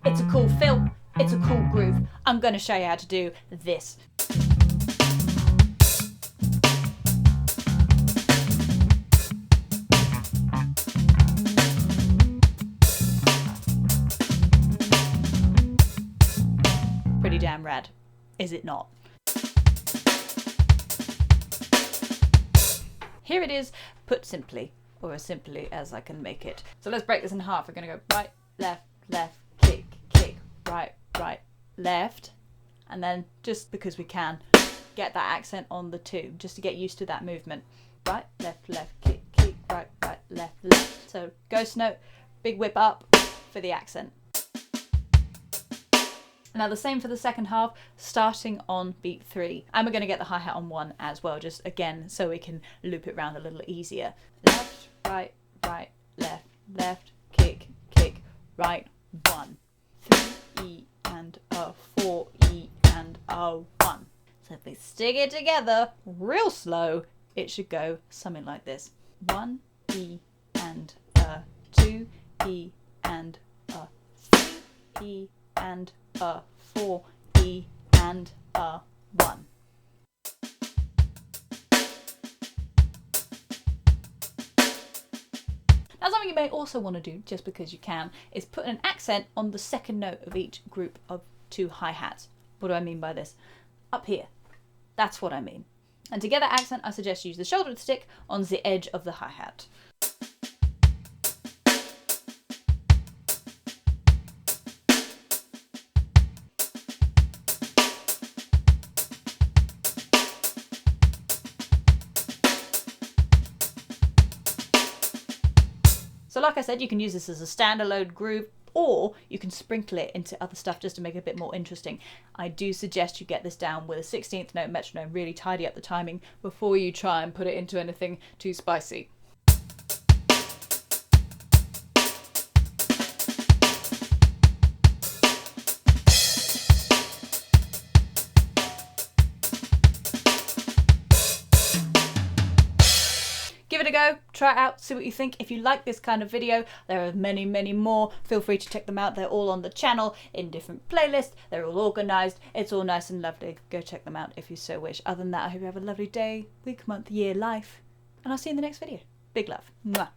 It's a cool fill, it's a cool groove. I'm going to show you how to do this. Pretty damn rad, is it not? Here it is, put simply, or as simply as I can make it. So let's break this in half. We're going to go right, left, left, kick, kick, right, right, left. And then, just because we can, get that accent on the two, just to get used to that movement. Right, left, left, kick, kick, right, right, left, left. So ghost note, big whip up for the accent. Now the same for the second half, starting on beat 3. And we're going to get the hi-hat on 1 as well, just again, so we can loop it around a little easier. Left, right, right, left, left, kick, kick, right, 1. 3 E and a 4 E and a 1. So if we stick it together real slow, it should go something like this. 1 E and a 2 E and a 3 E and a 4 E and a 1. Now something you may also want to do, just because you can, is put an accent on the second note of each group of 2 hi-hats. What do I mean by this? Up here. That's what I mean. And to get that accent, I suggest you use the shoulder of the stick on the edge of the hi-hat. So like I said, you can use this as a standalone groove, or you can sprinkle it into other stuff just to make it a bit more interesting. I do suggest you get this down with a 16th note metronome, really tidy up the timing before you try and put it into anything too spicy. Give it a go, try it out, see what you think. If you like this kind of video, there are many, many more. Feel free to check them out. They're all on the channel in different playlists. They're all organised. It's all nice and lovely. Go check them out if you so wish. Other than that, I hope you have a lovely day, week, month, year, life. And I'll see you in the next video. Big love. Mwah.